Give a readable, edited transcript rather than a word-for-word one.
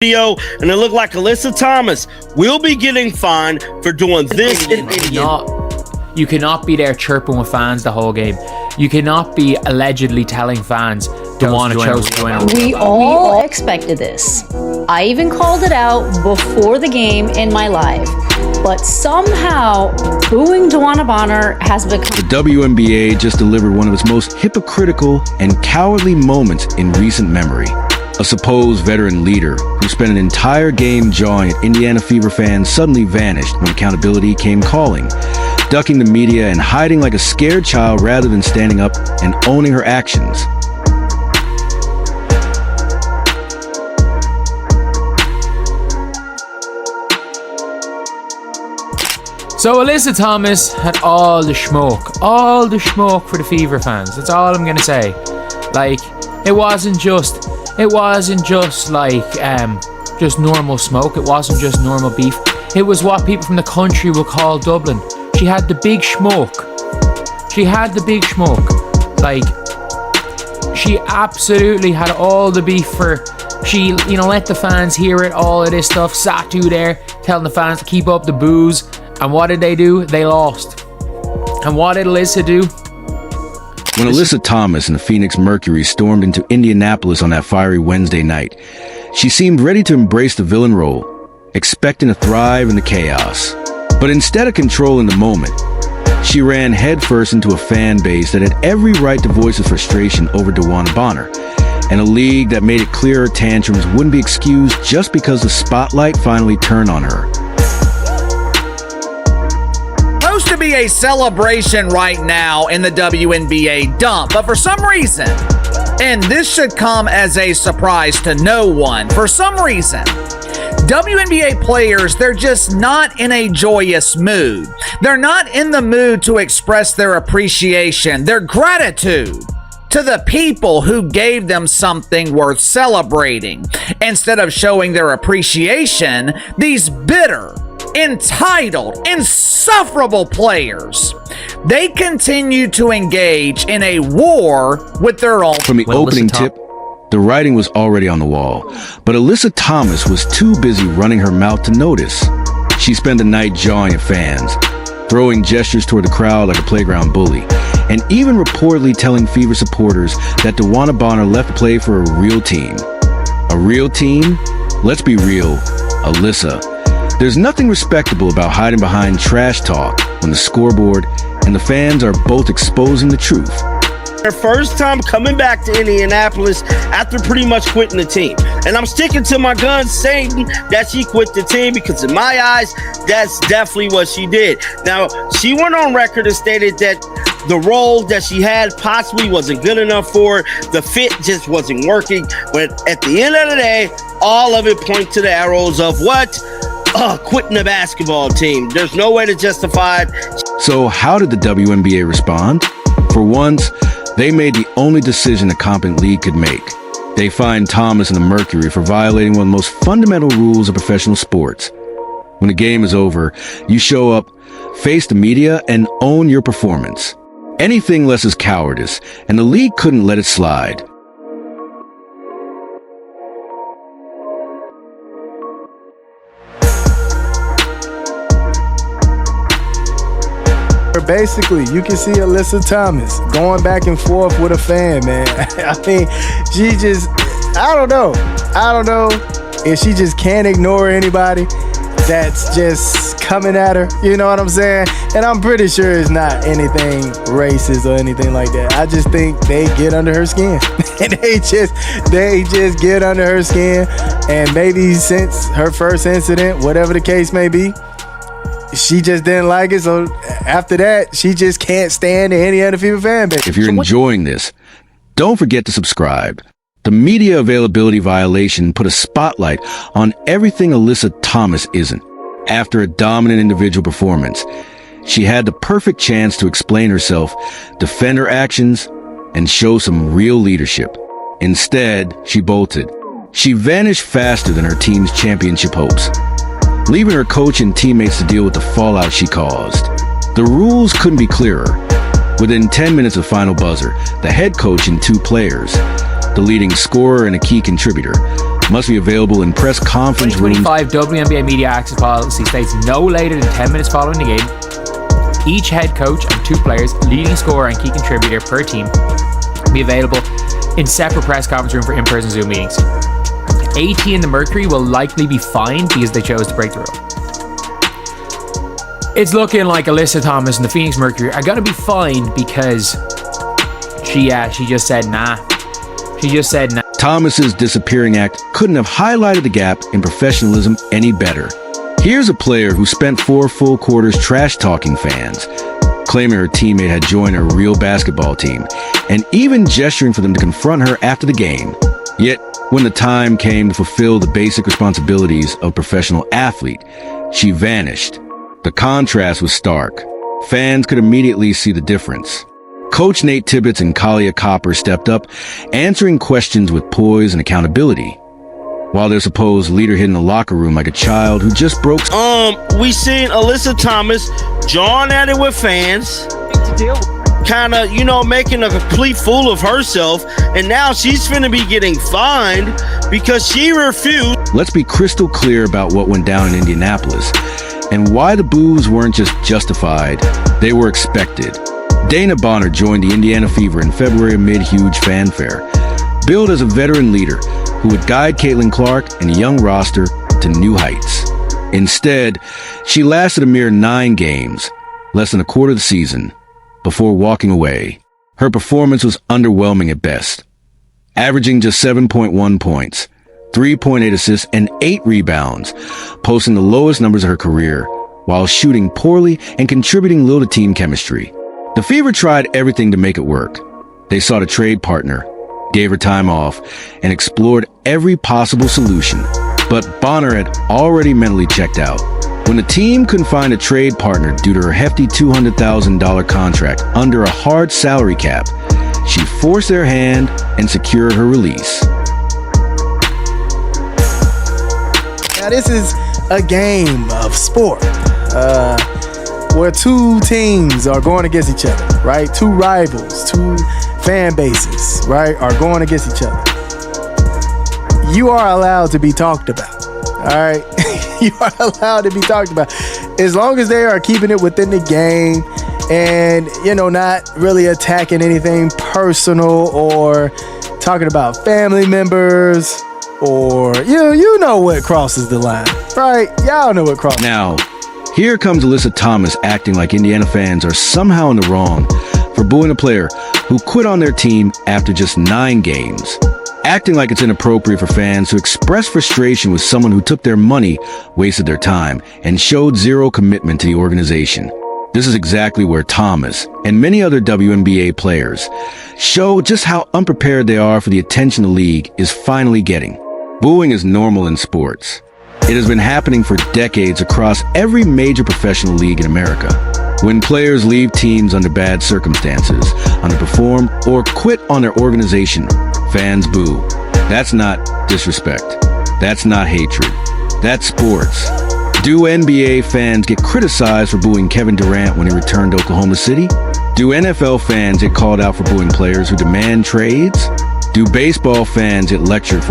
video, and it looked like Alyssa Thomas will be getting fined for doing this. You cannot be there chirping with fans the whole game. You cannot be allegedly telling fans DeWanna chose to join. We all expected this. I even called it out before the game in my live. But somehow, booing DeWanna Bonner has become... The WNBA just delivered one of its most hypocritical and cowardly moments in recent memory. A supposed veteran leader who spent an entire game jawing at Indiana Fever fans suddenly vanished when accountability came calling, ducking the media and hiding like a scared child rather than standing up and owning her actions. So Alyssa Thomas had all the smoke for the Fever fans. That's all I'm gonna say. Like, it wasn't just like just normal smoke. It wasn't just normal beef. It was what people from the country would call Dublin. She had the big smoke. Like, she absolutely had all the beef for. She, let the fans hear it, all of this stuff. Satu there telling the fans to keep up the booze. And what did they do? They lost. And what did Alyssa do? When Alyssa Thomas and the Phoenix Mercury stormed into Indianapolis on that fiery Wednesday night, she seemed ready to embrace the villain role, expecting to thrive in the chaos. But instead of controlling the moment, she ran headfirst into a fan base that had every right to voice its frustration over DeWanna Bonner, and a league that made it clear her tantrums wouldn't be excused just because the spotlight finally turned on her. To be a celebration right now in the WNBA dump, but for some reason, and this should come as a surprise to no one, for some reason, WNBA players, they're just not in a joyous mood. They're not in the mood to express their appreciation, their gratitude to the people who gave them something worth celebrating. Instead of showing their appreciation, these bitter, entitled, insufferable players, they continue to engage in a war with their own. From the opening tip, the writing was already on the wall, but Alyssa Thomas was too busy running her mouth to notice. She spent the night jawing at fans, throwing gestures toward the crowd like a playground bully, and even reportedly telling Fever supporters that DeWanna Bonner left to play for a real team. A real team? Let's be real, Alyssa. There's nothing respectable about hiding behind trash talk when the scoreboard and the fans are both exposing the truth. Her first time coming back to Indianapolis after pretty much quitting the team. And I'm sticking to my guns saying that she quit the team because in my eyes, that's definitely what she did. Now, she went on record and stated that the role that she had possibly wasn't good enough for her. The fit just wasn't working. But at the end of the day, all of it points to the arrows of what? Quitting the basketball team. There's no way to justify it. So how did the WNBA respond? For once, they made the only decision a competent league could make. They fined Thomas and the Mercury for violating one of the most fundamental rules of professional sports. When the game is over, you show up, face the media, and own your performance. Anything less is cowardice, and the league couldn't let it slide. Basically, you can see Alyssa Thomas going back and forth with a fan, man. I mean, she just, I don't know if she just can't ignore anybody that's just coming at her, you know what I'm saying? And I'm pretty sure it's not anything racist or anything like that. I just think they get under her skin. And they just get under her skin. And maybe since her first incident, whatever the case may be, she just didn't like it, so after that, she just can't stand any other Fever fan base. If you're enjoying this, don't forget to subscribe. The media availability violation put a spotlight on everything Alyssa Thomas isn't. After a dominant individual performance, she had the perfect chance to explain herself, defend her actions, and show some real leadership. Instead, she bolted. She vanished faster than her team's championship hopes, leaving her coach and teammates to deal with the fallout she caused. The rules couldn't be clearer. Within 10 minutes of final buzzer, the head coach and two players, the leading scorer and a key contributor, must be available in press conference rooms. 2025 WNBA media access policy states no later than 10 minutes following the game, each head coach and 2 players, leading scorer and key contributor per team, be available in separate press conference room for in-person Zoom meetings. AT and the Mercury will likely be fined because they chose to break the rule. It's looking like Alyssa Thomas and the Phoenix Mercury are going to be fined because she just said nah. She just said nah. Thomas's disappearing act couldn't have highlighted the gap in professionalism any better. Here's a player who spent 4 full quarters trash-talking fans, claiming her teammate had joined her real basketball team, and even gesturing for them to confront her after the game. Yet, when the time came to fulfill the basic responsibilities of a professional athlete, she vanished. The contrast was stark. Fans could immediately see the difference. Coach Nate Tibbetts and Kalia Copper stepped up, answering questions with poise and accountability, while their supposed leader hid in the locker room like a child who just broke. We seen Alyssa Thomas jawing at it with fans, kind of, making a complete fool of herself, and now she's finna be getting fined because she refused. Let's be crystal clear about what went down in Indianapolis and why the boos weren't just justified, they were expected. Dana Bonner joined the Indiana Fever in February amid huge fanfare, billed as a veteran leader who would guide Caitlin Clark and a young roster to new heights. Instead, she lasted a mere 9 games, less than a quarter of the season, before walking away. Her performance was underwhelming at best, averaging just 7.1 points, 3.8 assists, and 8 rebounds, posting the lowest numbers of her career, while shooting poorly and contributing little to team chemistry. The Fever tried everything to make it work. They sought a trade partner, gave her time off, and explored every possible solution. But Bonner had already mentally checked out. When the team couldn't find a trade partner due to her hefty $200,000 contract under a hard salary cap, she forced their hand and secured her release. Now, this is a game of sport where 2 teams are going against each other, right? 2 rivals, 2 fan bases, right, are going against each other. You are allowed to be talked about, all right? You are allowed to be talked about as long as they are keeping it within the game and, not really attacking anything personal or talking about family members or, you know what crosses the line, right? Y'all know what crosses. Now, here comes Alyssa Thomas acting like Indiana fans are somehow in the wrong for booing a player who quit on their team after just 9 games. Acting like it's inappropriate for fans to express frustration with someone who took their money, wasted their time, and showed zero commitment to the organization. This is exactly where Thomas and many other WNBA players show just how unprepared they are for the attention the league is finally getting. Booing is normal in sports. It has been happening for decades across every major professional league in America. When players leave teams under bad circumstances, underperform, or quit on their organization, fans boo. That's not disrespect. That's not hatred. That's sports. Do NBA fans get criticized for booing Kevin Durant when he returned to Oklahoma City? Do NFL fans get called out for booing players who demand trades? Do baseball fans get lectured for